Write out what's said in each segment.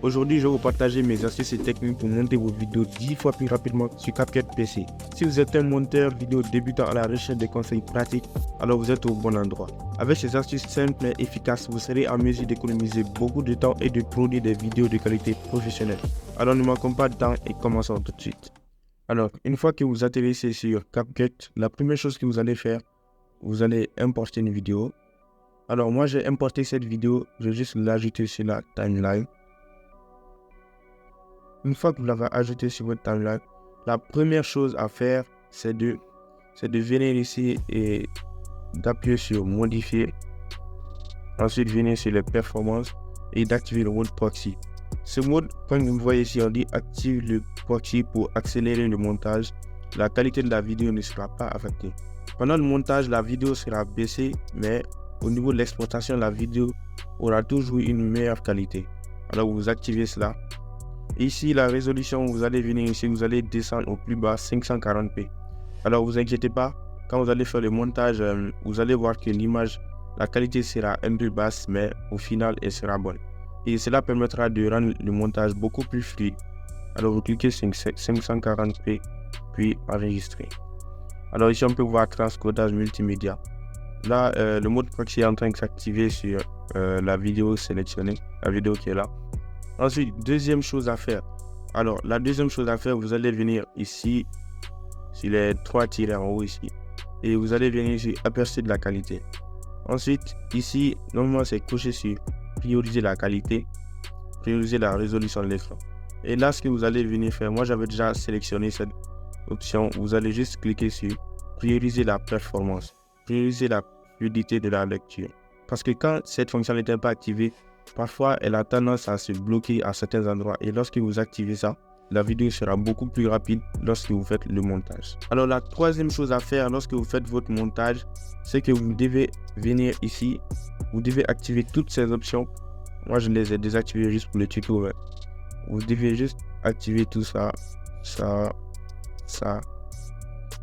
Aujourd'hui, je vais vous partager mes astuces et techniques pour monter vos vidéos 10 fois plus rapidement sur CapCut PC. Si vous êtes un monteur vidéo débutant à la recherche de conseils pratiques, alors vous êtes au bon endroit. Avec ces astuces simples et efficaces, vous serez en mesure d'économiser beaucoup de temps et de produire des vidéos de qualité professionnelle. Alors ne manquons pas de temps et commençons tout de suite. Alors, une fois que vous atterrissez sur CapCut, la première chose que vous allez faire, vous allez importer une vidéo. Alors moi j'ai importé cette vidéo, je vais juste l'ajouter sur la timeline. Une fois que vous l'avez ajouté sur votre timeline, la première chose à faire, c'est de venir ici et d'appuyer sur modifier. Ensuite, venir sur les performances et d'activer le mode proxy. Ce mode, comme vous voyez ici, on dit active le proxy pour accélérer le montage. La qualité de la vidéo ne sera pas affectée. Pendant le montage, la vidéo sera baissée, mais au niveau de l'exportation, la vidéo aura toujours une meilleure qualité. Alors vous activez cela. Ici, la résolution, vous allez venir ici, vous allez descendre au plus bas 540p. Alors vous inquiétez pas, quand vous allez faire le montage, vous allez voir que l'image, la qualité sera un peu basse, mais au final, elle sera bonne. Et cela permettra de rendre le montage beaucoup plus fluide. Alors vous cliquez sur 540p, puis enregistrer. Alors ici, on peut voir transcodage multimédia. Là, le mode proxy est en train de s'activer sur la vidéo sélectionnée, la vidéo qui est là. Ensuite, deuxième chose à faire. Alors, la deuxième chose à faire, vous allez venir ici, sur les trois tirets en haut ici. Et vous allez venir ici, aperçu de la qualité. Ensuite, ici, normalement, c'est coché sur prioriser la qualité, prioriser la résolution de l'écran. Et là, ce que vous allez venir faire, moi, j'avais déjà sélectionné cette option. Vous allez juste cliquer sur prioriser la performance. Prioriser la fluidité de la lecture. Parce que quand cette fonctionnalité n'est pas activée, parfois elle a tendance à se bloquer à certains endroits. Et lorsque vous activez ça, la vidéo sera beaucoup plus rapide lorsque vous faites le montage. Alors la troisième chose à faire lorsque vous faites votre montage, c'est que vous devez venir ici. Vous devez activer toutes ces options. Moi je les ai désactivées juste pour le tuto. Mais vous devez juste activer tout ça, ça.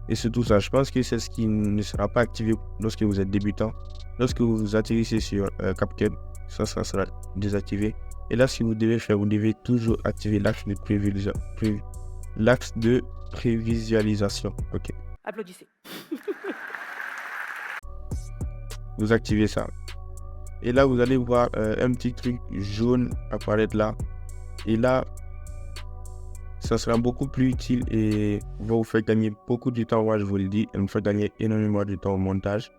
Et surtout ça, je pense que c'est ce qui ne sera pas activé lorsque vous êtes débutant. Lorsque vous atterrissez sur CapCut, ça sera désactivé. Et là, ce que vous devez faire, vous devez toujours activer l'axe de prévisualisation. Ok. Applaudissez. Vous activez ça. Et là, vous allez voir un petit truc jaune apparaître là. Et là, ça sera beaucoup plus utile et va vous faire gagner beaucoup de temps. Moi, je vous le dis, elle me fait gagner énormément de temps au montage.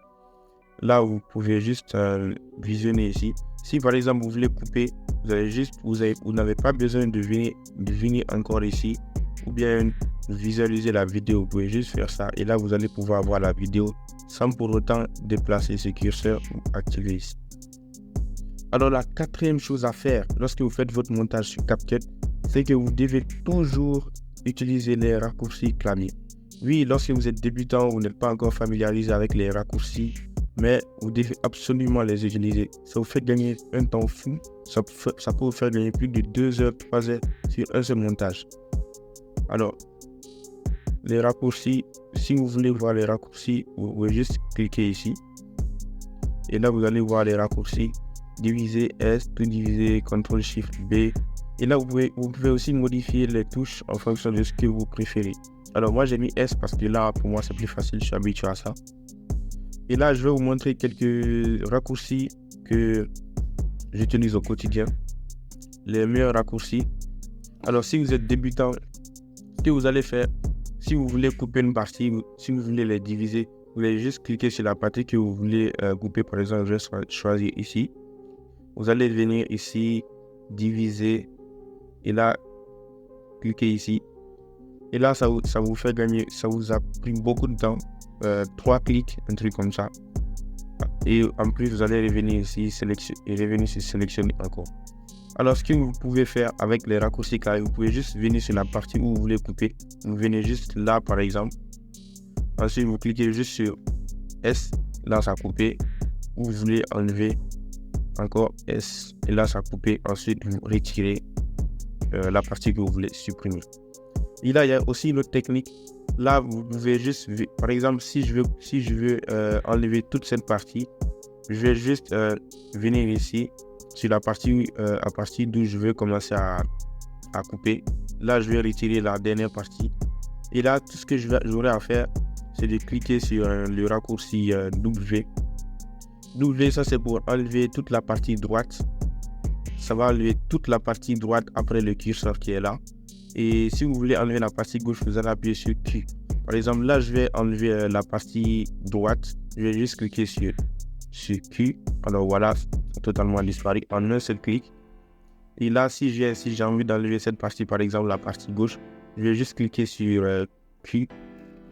Là, vous pouvez juste visionner ici. Si par exemple, vous voulez couper, vous n'avez pas besoin de venir encore ici ou bien visualiser la vidéo. Vous pouvez juste faire ça et là, vous allez pouvoir voir la vidéo sans pour autant déplacer ce curseur ou activer ici. Alors, la quatrième chose à faire lorsque vous faites votre montage sur CapCut, c'est que vous devez toujours utiliser les raccourcis clavier. Oui, lorsque vous êtes débutant, vous n'êtes pas encore familiarisé avec les raccourcis, mais vous devez absolument les utiliser. Ça vous fait gagner un temps fou. Ça peut vous faire gagner plus de 2 heures, 3 heures sur un seul montage. Alors, les raccourcis, si vous voulez voir les raccourcis, vous pouvez juste cliquer ici. Et là, vous allez voir les raccourcis. Diviser S, tout diviser, CTRL SHIFT B. Et là, vous pouvez aussi modifier les touches en fonction de ce que vous préférez. Alors, moi, j'ai mis S parce que là, pour moi, c'est plus facile. Je suis habitué à ça. Et là, je vais vous montrer quelques raccourcis que j'utilise au quotidien. Les meilleurs raccourcis. Alors, si vous êtes débutant, ce que vous allez faire, si vous voulez couper une partie, si vous voulez les diviser, vous allez juste cliquer sur la partie que vous voulez couper. Par exemple, je vais choisir ici. Vous allez venir ici, diviser. Et là, cliquez ici. Et là, ça vous fait gagner, ça vous a pris beaucoup de temps. 3 clics, un truc comme ça. Et en plus, vous allez revenir ici, sélectionner encore. Alors, ce que vous pouvez faire avec les raccourcis carrés, vous pouvez juste venir sur la partie où vous voulez couper. Vous venez juste là, par exemple. Ensuite, vous cliquez juste sur S. Là, ça a coupé. Ou vous voulez enlever encore S. Et là, ça a coupé. Ensuite, vous retirez la partie que vous voulez supprimer. Et là, il y a aussi une autre technique. Là, vous pouvez juste, par exemple, si je veux enlever toute cette partie, je vais juste venir ici sur la partie à partir d'où je veux commencer à couper. Là, je vais retirer la dernière partie. Et là, tout ce que j'aurai à faire, c'est de cliquer sur le raccourci W. W, ça c'est pour enlever toute la partie droite. Ça va enlever toute la partie droite après le curseur qui est là. Et si vous voulez enlever la partie gauche, vous allez appuyer sur Q. Par exemple, là, je vais enlever la partie droite. Je vais juste cliquer sur Q. Alors voilà, totalement disparu en un seul clic. Et là, si j'ai envie d'enlever cette partie, par exemple la partie gauche, je vais juste cliquer sur Q.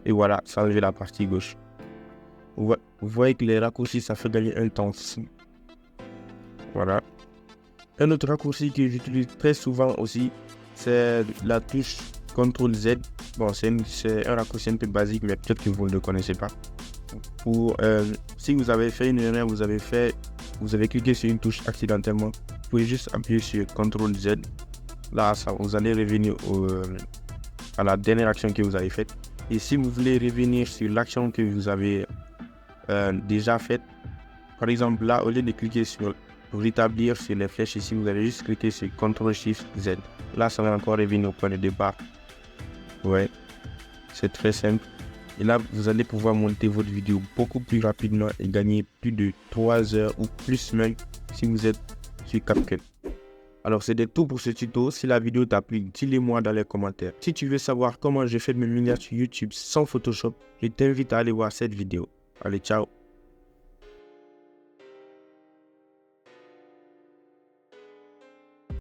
Et voilà, ça enlève la partie gauche. Vous voyez que les raccourcis, ça fait gagner un temps. Voilà. Un autre raccourci que j'utilise très souvent aussi, c'est la touche CTRL Z. Bon, c'est un raccourci un peu basique, mais peut-être que vous ne le connaissez pas. Si vous avez fait une erreur, vous avez cliqué sur une touche accidentellement, vous pouvez juste appuyer sur CTRL Z. Là, vous allez revenir à la dernière action que vous avez faite. Et si vous voulez revenir sur l'action que vous avez déjà faite, par exemple là, au lieu de cliquer sur rétablir sur les flèches ici, vous allez juste cliquer sur CTRL SHIFT Z. Là, ça va encore revenir au point de départ. Ouais, c'est très simple. Et là, vous allez pouvoir monter votre vidéo beaucoup plus rapidement et gagner plus de 3 heures ou plus même si vous êtes sur CapCut. Alors, c'était tout pour ce tuto. Si la vidéo t'a plu, dis-le-moi dans les commentaires. Si tu veux savoir comment j'ai fait mes miniatures YouTube sans Photoshop, je t'invite à aller voir cette vidéo. Allez, ciao!